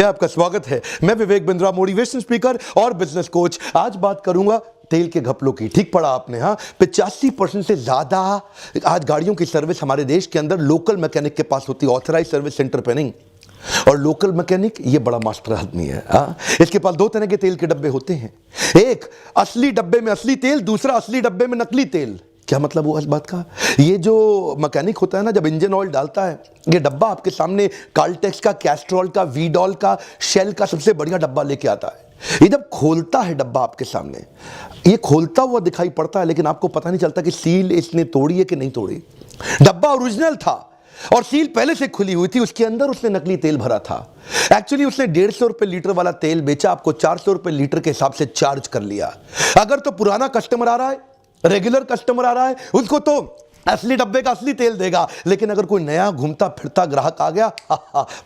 में आपका स्वागत है। मैं विवेक बिंद्रा, मोटिवेशन स्पीकर और बिजनेस कोच। आज बात करूंगा तेल के घपलों की। ठीक पढ़ा आपने, हाँ। 85% से ज्यादा आज गाड़ियों की सर्विस हमारे देश के अंदर लोकल मैकेनिक के पास होती है, ऑथराइज सर्विस सेंटर पे नहीं। और लोकल मैकेनिक ये बड़ा मास्टर आदमी है, हाँ। इसके पास दो तरह के तेल के डब्बे होते हैं, एक असली डब्बे में असली तेल, दूसरा असली डब्बे में नकली तेल। क्या मतलब हुआ इस बात का? ये जो मैकेनिक होता है ना, जब इंजन ऑयल डालता है, ये डब्बा आपके सामने काल्टेक्स का, कैस्ट्रॉल का, वीडॉल का, शेल का सबसे बढ़िया डब्बा लेके आता है। ये जब खोलता है डब्बा आपके सामने, ये खोलता हुआ दिखाई पड़ता है, लेकिन आपको पता नहीं चलता कि सील इसने तोड़ी है कि नहीं तोड़ी। डब्बा ओरिजिनल था और सील पहले से खुली हुई थी, उसके अंदर उसने नकली तेल भरा था। एक्चुअली उसने 150 रुपए लीटर वाला तेल बेचा, आपको 400 रुपए लीटर के हिसाब से चार्ज कर लिया। अगर तो पुराना कस्टमर आ रहा है, रेगुलर कस्टमर आ रहा है, उसको तो असली डब्बे का असली तेल देगा। लेकिन अगर कोई नया घूमता फिरता ग्राहक आ गया,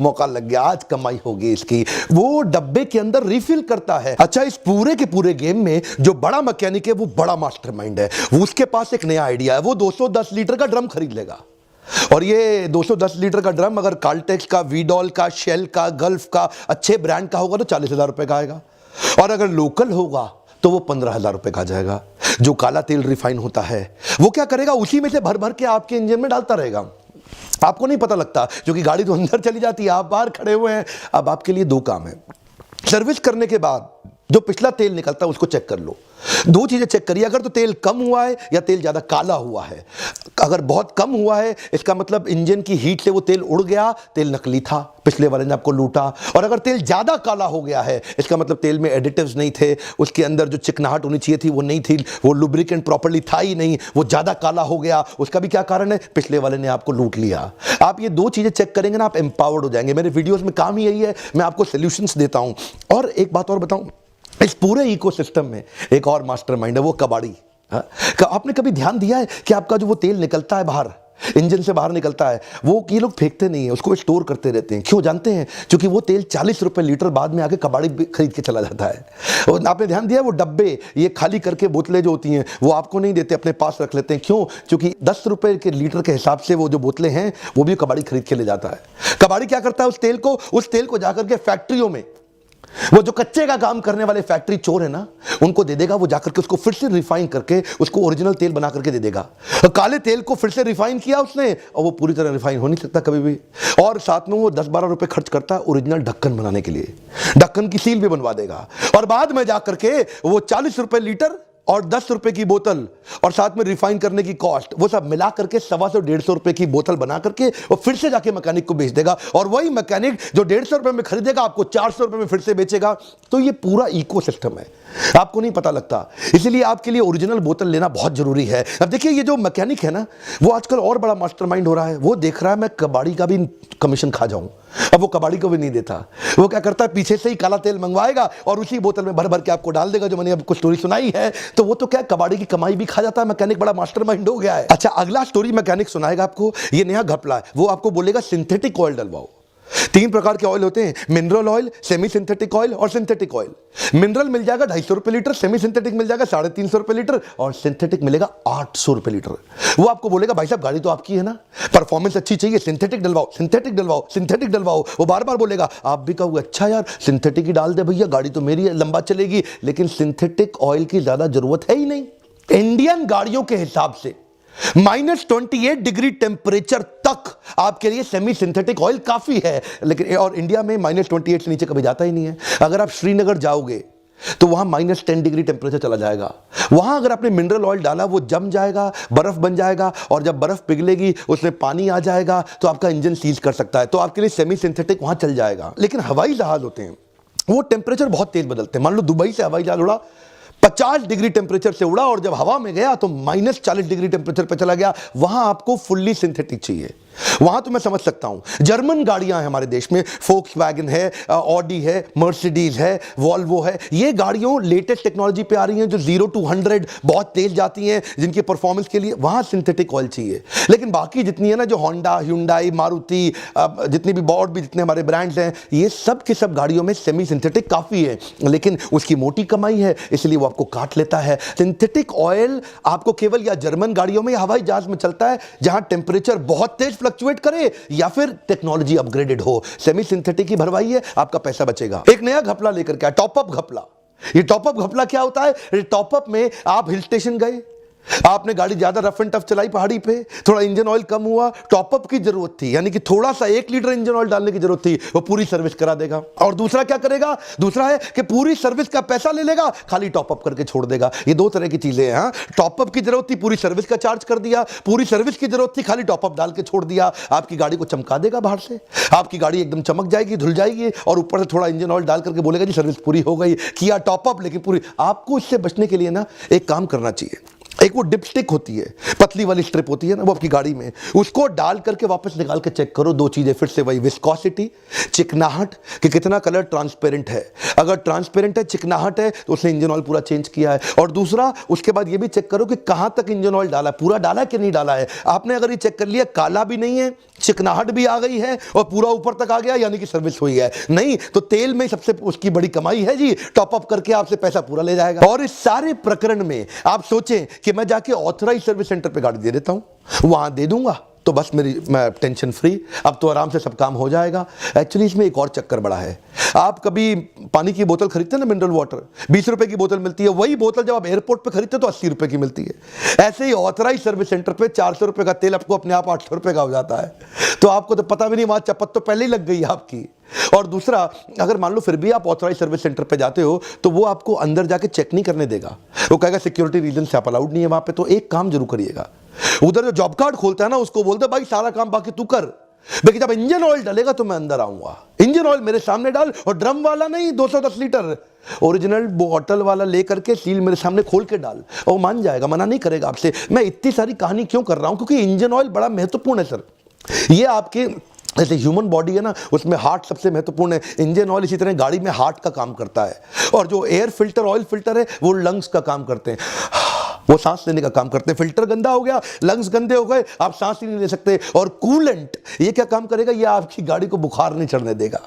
मौका लग गया, आज कमाई होगी इसकी। वो डब्बे के अंदर रिफिल करता है। अच्छा, इस पूरे के पूरे गेम में जो बड़ा मैकेनिक है वो बड़ा मास्टरमाइंड है। वो उसके पास एक नया आइडिया है, वो 210 लीटर का ड्रम खरीद लेगा। और ये 210 लीटर का ड्रम अगर काल्टेक्स का, वीडॉल का, शेल का, गल्फ का, अच्छे ब्रांड का होगा तो 40,000 रुपए का आएगा। और अगर लोकल होगा तो वो 15,000 रुपए का आ जाएगा। जो काला तेल रिफाइन होता है वो क्या करेगा, उसी में से भर भर के आपके इंजन में डालता रहेगा। आपको नहीं पता लगता, क्योंकि गाड़ी तो अंदर चली जाती है, आप बाहर खड़े हुए हैं। अब आपके लिए दो काम है। सर्विस करने के बाद जो पिछला तेल निकलता है उसको चेक कर लो। दो चीजें चेक करिए, अगर तो तेल कम हुआ है या तेल ज्यादा काला हुआ है। अगर बहुत कम हुआ है, इसका मतलब इंजन की हीट से वो तेल उड़ गया, तेल नकली था, पिछले वाले ने आपको लूटा। और अगर तेल ज्यादा काला हो गया है, इसका मतलब तेल में एडिटिव्स नहीं थे, उसके अंदर जो चिकनाहट होनी चाहिए थी वो नहीं थी, वो लुब्रिकेंट प्रॉपर्ली था ही नहीं, वो ज्यादा काला हो गया। उसका भी क्या कारण है? पिछले वाले ने आपको लूट लिया। आप ये दो चीजें चेक करेंगे ना, आप एम्पावर्ड हो जाएंगे। मेरे वीडियोस में काम ही यही है, मैं आपको सॉल्यूशंस देता हूं। और एक बात और बताऊं, इस पूरे इकोसिस्टम में एक और मास्टरमाइंड है, वो कबाड़ी। आपने कभी ध्यान दिया है कि आपका जो वो तेल निकलता है बाहर, इंजन से बाहर निकलता है, वो ये लोग फेंकते नहीं है, उसको स्टोर करते रहते हैं। क्यों जानते हैं? क्योंकि वो तेल 40 रुपए लीटर बाद में आके कबाड़ी खरीद के चला जाता है। और आपने ध्यान दिया, वो डब्बे, ये खाली करके बोतलें जो होती हैं वो आपको नहीं देते, अपने पास रख लेते हैं। क्यों? क्योंकि 10 रुपए के लीटर के हिसाब से वो जो बोतलें हैं वो भी कबाड़ी खरीद के ले जाता है। कबाड़ी क्या करता है, उस तेल को जाकर के फैक्ट्रियों में, वो जो कच्चे का काम करने वाले फैक्ट्री चोर है ना, उनको दे देगा। वो जाकर के उसको फिर से रिफाइन करके उसको ओरिजिनल तेल बना करके दे देगा। काले तेल को फिर से रिफाइन किया उसने, और वो पूरी तरह रिफाइन हो नहीं सकता कभी भी। और साथ में वो 10-12 रुपए खर्च करता है ओरिजिनल ढक्कन बनाने के लिए, ढक्कन की सील भी बनवा देगा। और बाद में जाकर के वो 40 रुपए लीटर और 10 रुपए की बोतल और साथ में रिफाइन करने की कॉस्ट, वो सब मिला करके 125-150 रुपए की बोतल बना करके वो फिर से जाके मैकेनिक को बेच देगा। और वही मैकेनिक जो 150 रुपए में खरीदेगा, आपको 400 रुपए में फिर से बेचेगा। तो ये पूरा इकोसिस्टम है, आपको नहीं पता लगता। इसलिए आपके लिए ओरिजिनल बोतल लेना बहुत जरूरी है। अब देखिए, ये जो मैकेनिक है ना, वो आजकल और बड़ा मास्टरमाइंड हो रहा है। वो देख रहा है मैं कबाड़ी का भी कमीशन खा जाऊं। अब वो कबाड़ी को भी नहीं देता। वो क्या करता है, पीछे से ही काला तेल मंगवाएगा और उसी बोतल में भर भर के आपको डाल देगा, जो मैंने आपको स्टोरी सुनाई है। तो वो तो क्या, कबाड़ी की कमाई भी खा जाता है। मैकेनिक बड़ा मास्टरमाइंड हो गया है। अच्छा, अगला स्टोरी मैकेनिक सुनाएगा आपको, ये नया घपला है। वो आपको बोलेगा सिंथेटिक ऑयल डलवाओ। 3 प्रकार के ऑयल होते हैं, mineral oil, semi synthetic oil और सिंथेटिक ऑयल। मिनरल मिल जाएगा 250 रुपए लीटर, सेमी सिंथेटिक मिल जाएगा 350 रुपए लीटर और सिंथेटिक मिलेगा 800 रुपए लीटर। वो आपको बोलेगा, भाई साहब गाड़ी तो आपकी है ना, परफॉर्मेंस अच्छी चाहिए, सिंथेटिक डलवाओ, सिंथेटिक डलवाओ, सिंथेटिक डलवाओ। वो बार बार बोलेगा। आप भी कहोगे, अच्छा यार सिंथेटिक ही डाल दे भैया, गाड़ी तो मेरी है, लंबा चलेगी। लेकिन सिंथेटिक ऑयल की ज्यादा जरूरत है ही नहीं। इंडियन गाड़ियों के हिसाब से -28 डिग्री टेम्परेचर तक आपके लिए सेमी सिंथेटिक ऑयल काफी है। लेकिन और इंडिया में -28 से नीचे कभी जाता ही नहीं है। अगर आप श्रीनगर जाओगे तो वहां -10 डिग्री टेम्परेचर चला जाएगा। वहां अगर आपने मिनरल ऑयल डाला, वो जम जाएगा, बर्फ बन जाएगा, और जब बर्फ पिघलेगी उसमें पानी आ जाएगा तो आपका इंजन सीज कर सकता है। तो आपके लिए सेमी सिंथेटिक वहां चल जाएगा। लेकिन हवाई जहाज होते हैं, वो टेम्परेचर बहुत तेज बदलते हैं। मान लो दुबई से हवाई जहाज उड़ा, 50 डिग्री टेम्परेचर से उड़ा और जब हवा में गया तो -40 डिग्री टेम्परेचर पे चला गया। वहां आपको फुल्ली सिंथेटिक चाहिए। वहां तो मैं समझ सकता हूं। जर्मन गाड़ियां हैं हमारे देश में, फोक्सवैगन है, ऑडी है, मर्सिडीज है, वॉल्वो है। ये गाड़ियों लेटेस्ट टेक्नोलॉजी पे आ रही हैं, जो 0 to 100 बहुत तेज जाती हैं, जिनके परफॉर्मेंस के लिए वहां सिंथेटिक ऑयल चाहिए। लेकिन बाकी जितनी है ना, जो होंडा, ह्युंडई, मारुति, जितनी भी और भी जितने हमारे ब्रांड्स हैं, ये सब के सब गाड़ियों में सेमी सिंथेटिक काफी है। लेकिन उसकी मोटी कमाई है, इसलिए वो आपको काट लेता है। सिंथेटिक ऑयल आपको केवल या जर्मन गाड़ियों में या हवाई जहाज में चलता है, जहां टेम्परेचर बहुत तेज फ्लक्चुएट करे या फिर टेक्नोलॉजी अपग्रेडेड हो, सेमी सिंथेटिक ही भरवाइए, आपका पैसा बचेगा। एक नया घपला लेकर के टॉपअप घपला। ये टॉपअप घपला क्या होता है? टॉपअप में आप हिल स्टेशन गए, आपने गाड़ी ज्यादा रफ एंड टफ चलाई पहाड़ी पे, थोड़ा इंजन ऑयल कम हुआ, टॉपअप की जरूरत थी, यानी कि थोड़ा सा 1 लीटर इंजन ऑयल डालने की जरूरत थी, वो पूरी सर्विस करा देगा। और दूसरा क्या करेगा? दूसरा है कि पूरी सर्विस का पैसा ले लेगा, खाली टॉपअप करके छोड़ देगा। ये दो तरह की चीजें हैं। टॉपअप की जरूरत थी, पूरी सर्विस का चार्ज कर दिया, पूरी सर्विस की जरूरत थी, खाली टॉपअप डाल के छोड़ दिया। आपकी गाड़ी को चमका देगा बाहर से, आपकी गाड़ी एकदम चमक जाएगी, धुल जाएगी, और ऊपर से थोड़ा इंजन ऑयल डाल करके बोलेगा जी सर्विस पूरी हो गई, किया टॉपअप लेकिन पूरी। आपको इससे बचने के लिए ना एक काम करना चाहिए। एक वो डिपस्टिक होती है, पतली वाली स्ट्रिप होती है ना, वो आपकी गाड़ी में, उसको डाल करके वापस निकाल के चेक करो। दो चीजें फिर से वही, विस्कोसिटी, चिकनाहट, कि कितना कलर ट्रांसपेरेंट है। अगर ट्रांसपेरेंट है, चिकनाहट है, तो उसने इंजन ऑयल पूरा चेंज किया है। और दूसरा, उसके बाद ये भी चेक करो कि कहां तक इंजन ऑयल डाला है, पूरा डाला है कि नहीं डाला है। आपने अगर ये चेक कर लिया, काला भी नहीं है, चिकनाहट भी आ गई है और पूरा ऊपर तक आ गया, यानी कि सर्विस हुई है। नहीं तो तेल में सबसे उसकी बड़ी कमाई है जी, टॉपअप करके आपसे पैसा पूरा ले जाएगा। और इस सारे प्रकरण में आप सोचें कि मैं जाके ऑथराइज सर्विस सेंटर पे गाड़ी दे देता हूं, वहां दे दूंगा तो बस मैं टेंशन फ्री, अब तो आराम से सब काम हो जाएगा। एक्चुअली इसमें एक और चक्कर बड़ा है। आप कभी पानी की बोतल खरीदते हैं ना, मिनरल वाटर, 20 रुपए की बोतल मिलती है, वही बोतल जब आप एयरपोर्ट पे खरीदते तो 80 रुपए की मिलती है। ऐसे ही ऑथराइज सर्विस सेंटर पे 400 रुपए का तेल आपको अपने आप 800 रुपए का हो जाता है। तो आपको तो पता भी नहीं, वहां चपत तो पहले ही लग गई है आपकी। और दूसरा, अगर मान लो फिर भी आप ऑथराइज सर्विस सेंटर पे जाते हो तो वो आपको अंदर जाके चेक नहीं करने देगा, वो कहेगा सिक्योरिटी रीजन से आप अलाउड नहीं है वहां पे। तो एक काम जरूर करिएगा, उधर जो जॉब कार्ड खोलता है ना, उसको बोलते भाई सारा काम बाकी तू कर, लेकिन जब इंजन ऑयल डालेगा तो मैं अंदर आऊंगा। इंजन ऑयल मेरे सामने डाल, और ड्रम वाला नहीं, 210 लीटर ओरिजिनल बोतल वाला लेकर के सील मेरे सामने खोल के डाल, और मान जाएगा, मना नहीं करेगा आपसे। मैं इतनी सारी कहानी क्यों कर रहा हूं? क्योंकि इंजन ऑयल बड़ा महत्वपूर्ण है सर। ये आपके जैसे ह्यूमन बॉडी है ना, उसमें हार्ट सबसे महत्वपूर्ण है, इंजन ऑयल इसी तरह गाड़ी में हार्ट का काम करता है। और जो एयर फिल्टर, ऑयल फिल्टर है, वो लंग्स का काम करते हैं, वो सांस लेने का काम करते हैं। फिल्टर गंदा हो गया, लंग्स गंदे हो गए, आप सांस ही नहीं ले सकते। और कूलेंट ये क्या काम करेगा? ये आपकी गाड़ी को बुखार नहीं चढ़ने देगा।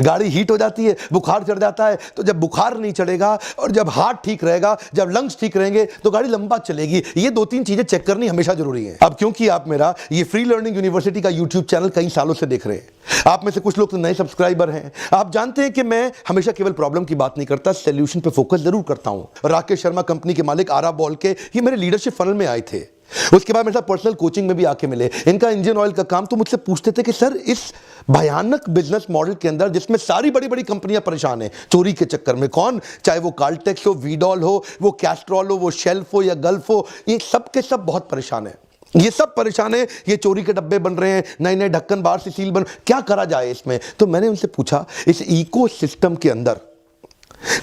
गाड़ी हीट हो जाती है, बुखार चढ़ जाता है, तो जब बुखार नहीं चढ़ेगा और जब हार्ट ठीक रहेगा, जब लंग्स ठीक रहेंगे, तो गाड़ी लंबा चलेगी। ये 2-3 चीजें चेक करनी हमेशा जरूरी है। अब क्योंकि आप मेरा ये फ्री लर्निंग यूनिवर्सिटी का यूट्यूब चैनल कई सालों से देख रहे हैं, आप में से कुछ लोग तो नए सब्सक्राइबर हैं, आप जानते हैं कि मैं हमेशा केवल प्रॉब्लम की बात नहीं करता, सॉल्यूशन पे फोकस जरूर करता हूं। राकेश शर्मा कंपनी के मालिक आरा बॉल के, ये मेरे लीडरशिप फनल में आए थे, उसके बाद मेरे साथ पर्सनल कोचिंग में भी आके मिले। इनका इंजन ऑयल का काम, तो मुझसे पूछते थे कि सर इस भयानक बिजनेस मॉडल के अंदर जिसमें सारी बड़ी बड़ी कंपनियां परेशान हैं चोरी के चक्कर में, कौन, चाहे वो कार्लटेक्स हो, वीडॉल हो, वो कैस्ट्रॉल हो, वो शेल्फ हो या गल्फ हो, ये सब के सब बहुत परेशान है। ये सब परेशान है, ये चोरी के डब्बे बन रहे हैं, नए नए ढक्कन बाहर से सील बन, क्या करा जाए इसमें? तो मैंने उनसे पूछा, इस इको सिस्टम के अंदर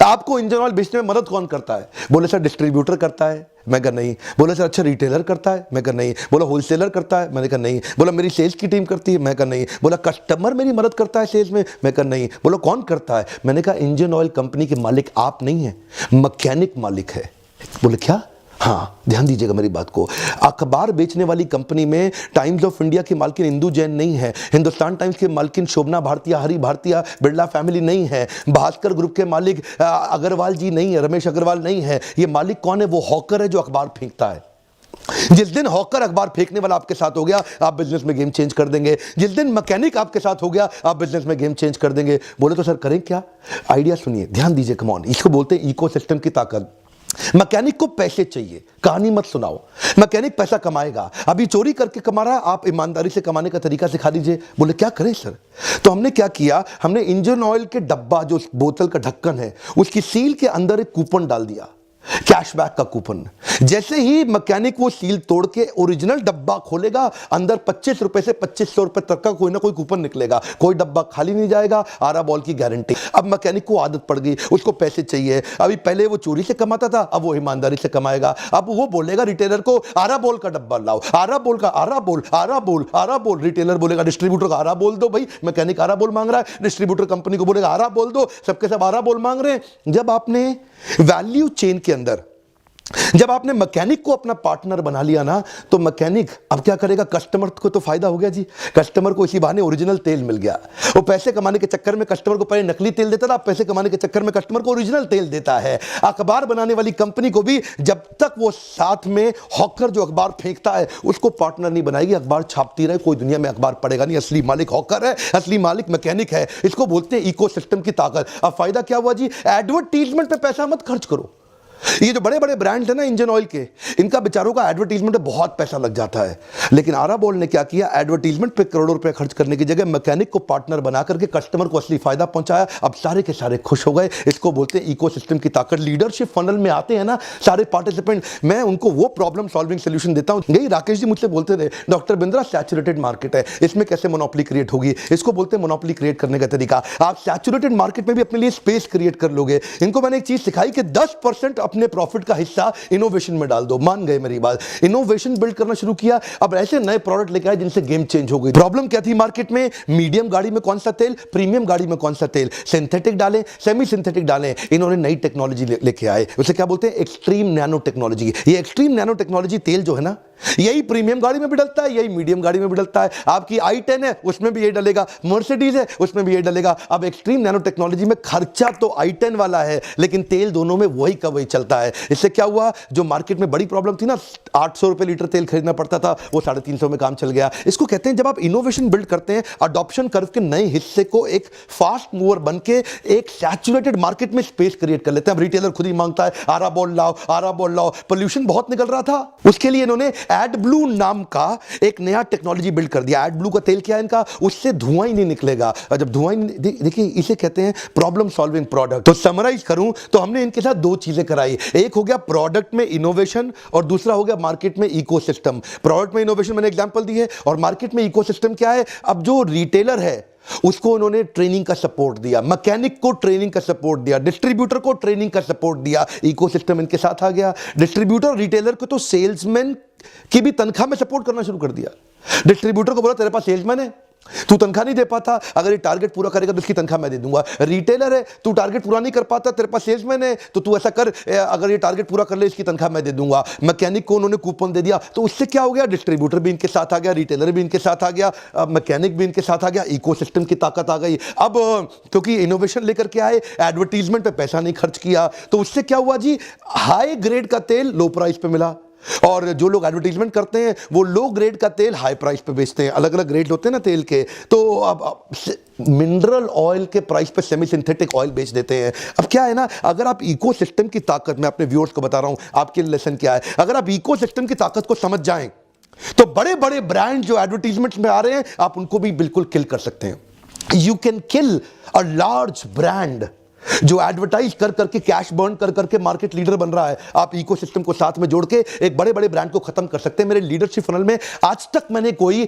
आपको इंजन ऑयल बेचने में मदद कौन करता है? बोले सर डिस्ट्रीब्यूटर करता है। मैं कहा नहीं। बोले सर अच्छा रिटेलर करता है? मैं कहा नहीं। बोला होलसेलर करता है? मैंने कहा नहीं। बोला मेरी सेल्स की टीम करती है? मैं कहा नहीं। बोला कस्टमर मेरी मदद करता है सेल्स में? मैं कहा नहीं। बोला कौन करता है? मैंने कहा इंजन ऑयल कंपनी के मालिक आप नहीं है, मैकेनिक मालिक है। बोले क्या? हाँ, ध्यान दीजिएगा मेरी बात को। अखबार बेचने वाली कंपनी में टाइम्स ऑफ इंडिया की मालकिन इंदू जैन नहीं है, हिंदुस्तान टाइम्स की मालकिन शोभना भारतीय, हरी भारतीय, बिरला फैमिली नहीं है, भास्कर ग्रुप के मालिक अग्रवाल जी नहीं है, रमेश अग्रवाल नहीं है। ये मालिक कौन है? वो हॉकर है जो अखबार फेंकता है। जिस दिन हॉकर अखबार फेंकने वाला आपके साथ हो गया, आप बिजनेस में गेम चेंज कर देंगे। जिस दिन मैकेनिक आपके साथ हो गया, आप बिजनेस में गेम चेंज कर देंगे। बोले तो सर करें क्या? आइडिया सुनिए, ध्यान दीजिए, कम ऑन। इसको बोलते हैं इकोसिस्टम की ताकत। मैकेनिक को पैसे चाहिए, कहानी मत सुनाओ, मैकेनिक पैसा कमाएगा। अभी चोरी करके कमा रहा है, आप ईमानदारी से कमाने का तरीका सिखा दीजिए। बोले क्या करें सर? तो हमने क्या किया, हमने इंजन ऑयल के डब्बा, जो बोतल का ढक्कन है, उसकी सील के अंदर एक कूपन डाल दिया, कैशबैक का कूपन। जैसे ही मैकेनिक वो सील तोड़ के ओरिजिनल डब्बा खोलेगा, अंदर 25 रुपए से 2500 रुपए तक का कोई ना कोई कूपन निकलेगा, कोई डब्बा खाली नहीं जाएगा, आरा बॉल की गारंटी। अब मैकेनिक को आदत पड़ गई, उसको पैसे चाहिए। अभी पहले वो चोरी से कमाता था, अब वो ईमानदारी से कमाएगा। अब वो बोलेगा रिटेलर को आरा बॉल का डब्बा लाओ, आरा बॉल का, आरा बोल, आरा बोल, आरा बोल। रिटेलर बोलेगा डिस्ट्रीब्यूटर का आरा बोल दो भाई, मैकेनिक आरा बोल मांग रहा है, डिस्ट्रीब्यूटर कंपनी को बोलेगा आरा बोल दो, सबके सब आरा बोल मांग रहे हैं। जब आपने वैल्यू चेन के अंदर जब आपने मैकेनिक को अपना पार्टनर बना लिया ना, तो मैकेनिक अब क्या करेगा, कस्टमर को तो फायदा हो गया जी, कस्टमर को इसी बहाने ओरिजिनल तेल मिल गया। वो पैसे कमाने के चक्कर में कस्टमर को पहले नकली तेल देता था, अब पैसे कमाने के चक्कर में कस्टमर को ओरिजिनल तेल देता है। अखबार बनाने वाली कंपनी को भी जब तक वो साथ में हॉकर जो अखबार फेंकता है उसको पार्टनर नहीं बनाएगी, अखबार छापती रहे, कोई दुनिया में अखबार पड़ेगा नहीं। असली मालिक हॉकर है, असली मालिक मैकेनिक है। इसको बोलते हैं इकोसिस्टम की ताकत। अब फायदा क्या हुआ जी, एडवर्टीजमेंट पे पैसा मत खर्च करो। ये जो बड़े बड़े ब्रांड्स हैं ना इंजन ऑयल के, इनका बेचारों का एडवर्टीजमेंट में बहुत पैसा लग जाता है। लेकिन आराबोल ने क्या किया, एडवर्टीजमेंट पे करोड़ों रुपए खर्च करने की जगह मैकेनिक को पार्टनर बना करके कस्टमर को असली फायदा पहुंचाया। अब सारे के सारे खुश हो गए। इसको बोलते हैं इकोसिस्टम की ताकत। लीडरशिप फनल में आते हैं ना सारे पार्टिसिपेंट, मैं उनको वो प्रॉब्लम सॉल्विंग सोल्यूशन देता हूं। यही राकेश जी मुझसे बोलते थे, डॉक्टर बिंद्रा सैचुरेटेड मार्केट है, इसमें कैसे मोनोपोली क्रिएट होगी। इसको बोलते हैं मोनोपोली क्रिएट करने का तरीका। आप सैचुरेटेड मार्केट में भी अपने लिए स्पेस क्रिएट कर लोगे। इनको मैंने एक चीज सिखाई कि 10% अपने प्रॉफिट का हिस्सा इनोवेशन में डाल दो। मान गए मेरी बात, इनोवेशन बिल्ड करना शुरू किया। अब ऐसे नए प्रोडक्ट लेके आए जिनसे गेम चेंज हो गई। प्रॉब्लम क्या थी मार्केट में, मीडियम गाड़ी में कौन सा तेल, प्रीमियम गाड़ी में कौन सा तेल, सिंथेटिक डालें, सेमी सिंथेटिक डालें। इन्होंने नई टेक्नोलॉजी लेके आए, उसे क्या बोलते हैं, एक्सट्रीम नैनो टेक्नोलॉजी। ये एक्सट्रीम नैनो टेक्नोलॉजी तेल जो है ना, यही प्रीमियम गाड़ी में भी डलता है, यही मीडियम गाड़ी में भी डलता है। आपकी i10 है उसमें भी ये डलेगा, मर्सिडीज है उसमें भी ये डलेगा। अब एक्सट्रीम नैनो टेक्नोलॉजी में खर्चा तो i10 वाला है, लेकिन तेल दोनों में वही का वही चलता है। इससे क्या हुआ, जो मार्केट में बड़ी प्रॉब्लम थी ना, 800 रुपए लीटर तेल खरीदना पड़ता था, वो 350 में काम चल गया। इसको कहते हैं जब आप इनोवेशन बिल्ड करते हैं, अडॉप्शन कर्व के नए हिस्से को एक फास्ट मूवर बन के एक सैचुरेटेड मार्केट में स्पेस क्रिएट कर लेते हैं। अब रिटेलर खुद ही मांगता है आराबोल लाओ, आराबोल लाओ। पोल्यूशन बहुत निकल रहा था, उसके लिए इन्होंने एडब्लू नाम का एक नया टेक्नोलॉजी बिल्ड कर दिया। एडब्लू का तेल क्या है इनका, उससे धुआं ही नहीं निकलेगा। और जब धुआं ही देखिए, इसे कहते हैं प्रॉब्लम सॉल्विंग प्रोडक्ट। तो समराइज करूं तो हमने इनके साथ दो चीजें कराई, एक हो गया प्रोडक्ट में इनोवेशन और दूसरा हो गया मार्केट में इकोसिस्टम। प्रोडक्ट में इनोवेशन मैंने एग्जांपल दी है, और मार्केट में इकोसिस्टम क्या है। अब जो रिटेलर है उसको उन्होंने ट्रेनिंग का सपोर्ट दिया, मैकेनिक को ट्रेनिंग का सपोर्ट दिया, डिस्ट्रीब्यूटर को ट्रेनिंग का सपोर्ट दिया। इकोसिस्टम इनके साथ आ गया। डिस्ट्रीब्यूटर रिटेलर को तो सेल्समैन की भी तनख्वाह में सपोर्ट करना शुरू कर दिया। डिस्ट्रीब्यूटर को बोला तेरे पास सेल्समैन है, तू तनख्वाह नहीं दे पाता, अगर ये टारगेट पूरा करेगा तो इसकी तनख्वाह मैं दे दूंगा। रिटेलर है, तू टारगेट पूरा नहीं कर पाता, तेरे पास सेल्समैन है, तो तू ऐसा कर, अगर ये टारगेट पूरा कर ले इसकी तनख्वाह मैं दे दूंगा। मैकेनिक को उन्होंने कूपन दे दिया, तो उससे क्या हो गया, डिस्ट्रीब्यूटर भी इनके साथ आ गया, रिटेलर भी इनके साथ आ गया, मैकेनिक भी इनके साथ आ गया। इकोसिस्टम की ताकत आ गई। अब क्योंकि इनोवेशन लेकर के आए, एडवर्टीजमेंट पे पैसा नहीं खर्च किया, तो उससे क्या हुआ जी, हाई ग्रेड का तेल लो प्राइस पे मिला। और जो लोग एडवर्टीजमेंट करते हैं वो लो ग्रेड का तेल हाई प्राइस पे बेचते हैं। अलग अलग ग्रेड होते हैं ना तेल के, तो अब मिनरल ऑयल के प्राइस पे सेमी सिंथेटिक ऑयल बेच देते हैं। अब क्या है ना, अगर आप इकोसिस्टम की ताकत, मैं अपने व्यूअर्स को बता रहा हूं आपके लेसन क्या है, अगर आप इकोसिस्टम की ताकत को समझ जाएं तो बड़े बड़े ब्रांड जो एडवर्टीजमेंट में आ रहे हैं आप उनको भी बिल्कुल किल कर सकते हैं। You can kill a large brand जो एडवर्टाइज कर करके कैश बर्न कर करके मार्केट लीडर बन रहा है। आप इकोसिस्टम को साथ में जोड़ के एक बड़े बड़े ब्रांड को खत्म कर सकते हैं। मेरे लीडरशिप फनल में आज तक मैंने कोई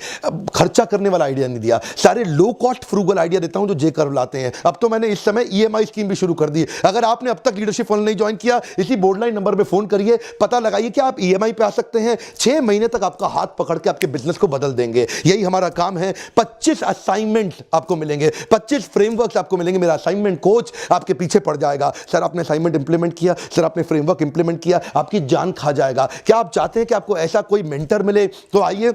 खर्चा करने वाला आइडिया नहीं दिया, सारे लो कॉस्ट फ्रूगल आइडिया देता हूं जो जे कर्व लाते हैं। अब तो मैंने इस समय ईएमआई स्कीम भी शुरू कर दी। अगर आपने अब तक लीडरशिप फनल नहीं ज्वाइन किया, इसी बोर्डलाइन नंबर पर फोन करिए, पता लगाइए कि आप ईएमआई पे आ सकते हैं। 6 महीने तक आपका हाथ पकड़ के आपके बिजनेस को बदल देंगे। यही हमारा काम है। 25 असाइनमेंट आपको मिलेंगे, 25 फ्रेमवर्क आपको मिलेंगे। मेरा असाइनमेंट कोच आपके पीछे पड़ जाएगा। सर आपने असाइनमेंट इंप्लीमेंट किया, सर आपने फ्रेमवर्क इंप्लीमेंट किया, आपकी जान खा जाएगा। क्या आप चाहते हैं कि आपको ऐसा कोई मेंटर मिले, तो आइए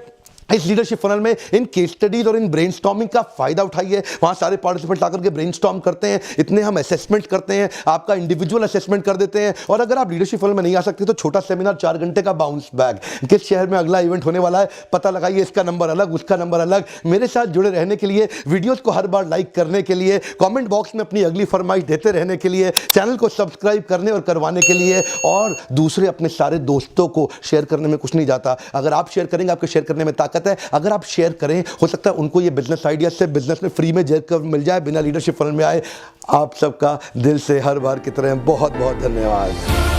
इस लीडरशिप फनल में इन केस स्टडीज और इन ब्रेनस्टॉर्मिंग का फायदा उठाइए। वहां सारे पार्टिसिपेंट आकर के ब्रेनस्टॉर्म करते हैं, इतने हम असेसमेंट करते हैं, आपका इंडिविजुअल असेसमेंट कर देते हैं। और अगर आप लीडरशिप फनल में नहीं आ सकते तो छोटा सेमिनार 4 घंटे का बाउंस बैक, किस शहर में अगला इवेंट होने वाला है पता लगाइए, इसका नंबर अलग, उसका नंबर अलग। मेरे साथ जुड़े रहने के लिए, वीडियोस को हर बार लाइक करने के लिए, कमेंट बॉक्स में अपनी अगली फरमाइश देते रहने के लिए, चैनल को सब्सक्राइब करने और करवाने के लिए, और दूसरे अपने सारे दोस्तों को शेयर करने में कुछ नहीं जाता। अगर आप शेयर करेंगे, आपके शेयर करने में ताकत है। अगर आप शेयर करें, हो सकता है उनको ये बिजनेस आइडिया से बिजनेस में फ्री में जेकर मिल जाए, बिना लीडरशिप फनल में आए। आप सबका दिल से हर बार की तरह बहुत बहुत धन्यवाद।